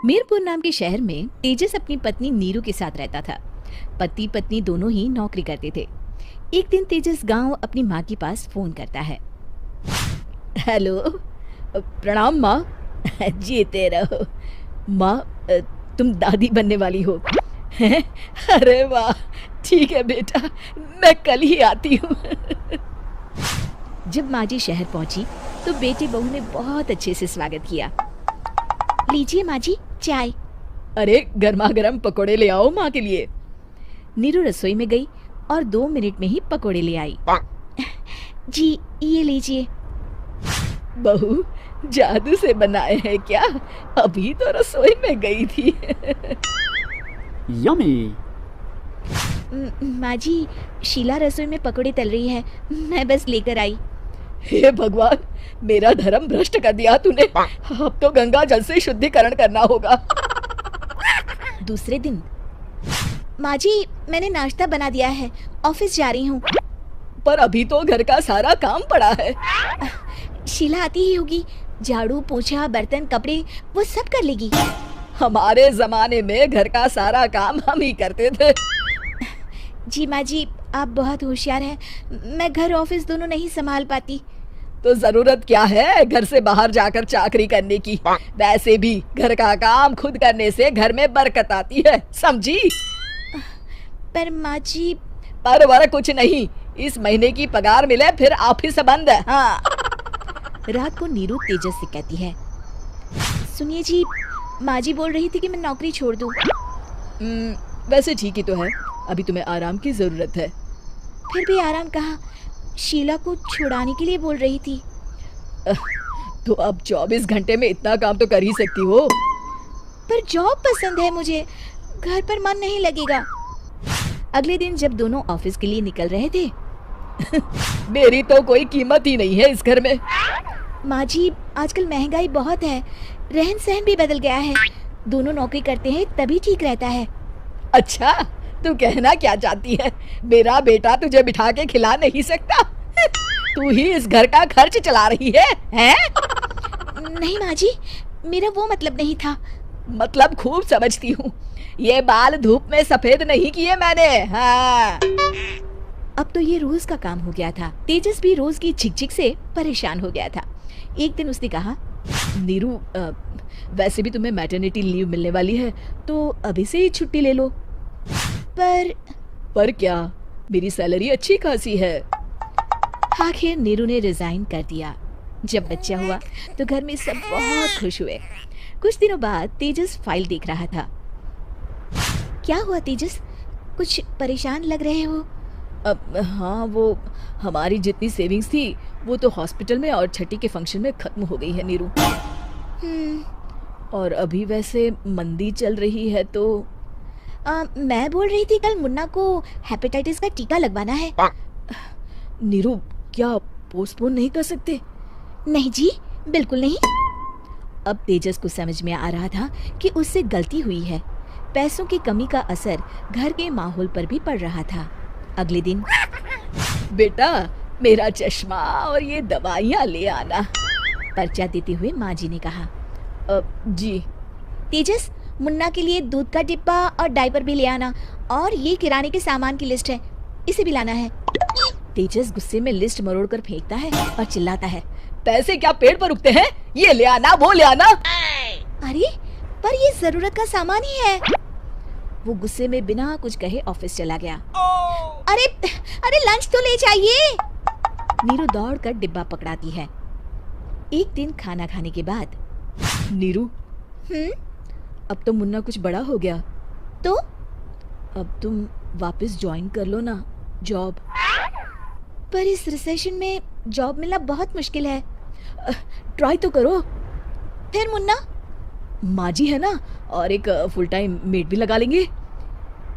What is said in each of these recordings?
मीरपुर नाम के शहर में तेजस अपनी पत्नी नीरू के साथ रहता था। पति पत्नी दोनों ही नौकरी करते थे। एक दिन तेजस गांव अपनी माँ के पास फोन करता है। हेलो, प्रणाम माँ। जीते रहो माँ, तुम दादी बनने वाली हो। अरे वाह, ठीक है बेटा, मैं कल ही आती हूँ। जब माँ जी शहर पहुंची तो बेटे बहू ने बहुत अच्छे से स्वागत किया। लीजिए माँ जी चाय। अरे गर्मा गर्म पकोड़े ले आओ माँ के लिए। नीरू रसोई में गई और 2 मिनट में ही पकोड़े ले आई। जी ये लीजिए। बहू जादू से बनाए हैं क्या? अभी तो रसोई में गई थी। यम्मी। माँ जी, शीला रसोई में पकोड़े तल रही है, मैं बस लेकर आई। हे भगवान, मेरा धर्म भ्रष्ट कर दिया तूने। अब तो गंगा जल से शुद्धिकरण करना होगा। दूसरे दिन, माँ जी मैंने नाश्ता बना दिया है, ऑफिस जा रही हूँ। पर अभी तो घर का सारा काम पड़ा है। शीला आती ही होगी, झाड़ू पोछा बर्तन कपड़े वो सब कर लेगी। हमारे जमाने में घर का सारा काम हम ही करते थे। जी माँ जी, आप बहुत होशियार हैं, मैं घर ऑफिस दोनों नहीं संभाल पाती। तो जरूरत क्या है घर से बाहर जाकर चाकरी करने की? वैसे भी घर का काम खुद करने से घर में बरकत आती है, समझी? पर माँ जी। पर वर कुछ नहीं, इस महीने की पगार मिले फिर ऑफिस बंद है। हाँ। रात को नीरू तेजस से कहती है, सुनिए जी, माँ जी बोल रही थी कि मैं नौकरी छोड़ दूं। वैसे ठीक ही तो है, अभी तुम्हें आराम की जरूरत है। फिर भी आराम कहाँ, शीला को छुड़ाने के लिए बोल रही थी। तो अब 24 घंटे में इतना काम तो कर ही सकती हो। पर जॉब पसंद है मुझे, घर पर मन नहीं लगेगा। अगले दिन जब दोनों ऑफिस के लिए निकल रहे थे, मेरी तो कोई कीमत ही नहीं है इस घर में। माँ जी आजकल महंगाई बहुत है, रहन सहन भी बदल गया है, दोनों नौकरी करते हैं तभी ठीक रहता है। अच्छा, तू कहना क्या चाहती है? मेरा बेटा तुझे बिठा के खिला नहीं सकता? तू ही इस घर का खर्च चला रही है, हैं? नहीं माँ जी, मेरा वो मतलब नहीं था। मतलब खूब समझती हूँ, ये बाल धूप में सफेद नहीं किए मैंने। हाँ। अब तो ये रोज का काम हो गया था। तेजस भी रोज की झिकझिक से परेशान हो गया था। एक दिन उसने कहा, नीरू वैसे भी तुम्हें मैटरनिटी लीव मिलने वाली है, तो अभी से ही छुट्टी ले लो। पर क्या, मेरी सैलरी अच्छी खासी है। आखिर नीरू ने रिजाइन कर दिया। जब बच्चा हुआ तो घर में सब बहुत खुश हुए। कुछ दिनों बाद तेजस फाइल देख रहा था। क्या हुआ तेजस, कुछ परेशान लग रहे हो? हाँ, वो हमारी जितनी सेविंग्स थी वो तो हॉस्पिटल में और छठी के फंक्शन में खत्म हो गई है नीरू। और अभी वैसे मंदी चल रही है तो मैं बोल रही थी कल मुन्ना को हेपेटाइटिस का टीका लगवाना है। नीरू, क्या पोस्टपोन नहीं कर सकते? नहीं जी, बिल्कुल नहीं। अब तेजस को समझ में आ रहा था कि उससे गलती हुई है। पैसों की कमी का असर घर के माहौल पर भी पड़ रहा था। अगले दिन, बेटा मेरा चश्मा और ये दवाइयाँ ले आना, पर्चा देते हुए माँ जी ने कहा। जी। तेजस, मुन्ना के लिए दूध का डिब्बा और डायपर भी ले आना, और ये किराने के सामान की लिस्ट है, इसे भी लाना है। तेजस गुस्से में लिस्ट मरोड़ कर फेंकता है और चिल्लाता है, पैसे क्या पेड़ पर उगते हैं? ये ले आना, वो ले आना। अरे पर ये जरूरत का सामान ही है। वो गुस्से में बिना कुछ कहे ऑफिस चला गया। अरे अरे लंच तो ले जाइए। नीरू दौड़कर डिब्बा पकड़ाती है। एक दिन खाना खाने के बाद, नीरू, अब तो मुन्ना कुछ बड़ा हो गया, तो अब तुम वापस ज्वाइन कर लो ना जॉब। पर इस रिसेशन में जॉब मिलना बहुत मुश्किल है। ट्राई तो करो। फिर मुन्ना? माँ जी है ना, और एक फुल टाइम मेड भी लगा लेंगे।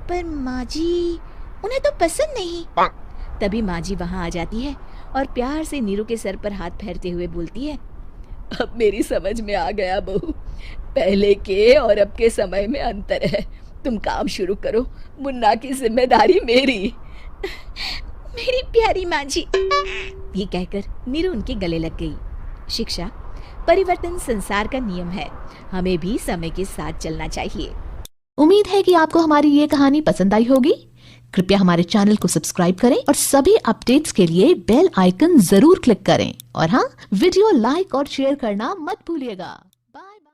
पर माँ जी, उन्हें तो पसंद नहीं। तभी माँ जी वहाँ आ जाती है और प्यार से नीरू के सर पर हाथ फेरते हुए बोलती है, अब मेरी समझ में आ गया बहू, पहले के और अब के समय में अंतर है। तुम काम शुरू करो, मुन्ना की जिम्मेदारी मेरी। मेरी प्यारी माँ जी। ये कहकर नीरू उनके गले लग गई। शिक्षा, परिवर्तन संसार का नियम है, हमें भी समय के साथ चलना चाहिए। उम्मीद है कि आपको हमारी ये कहानी पसंद आई होगी। कृपया हमारे चैनल को सब्सक्राइब करें और सभी अपडेट्स के लिए बेल आइकन जरूर क्लिक करें। और हाँ, वीडियो लाइक और शेयर करना मत भूलिएगा।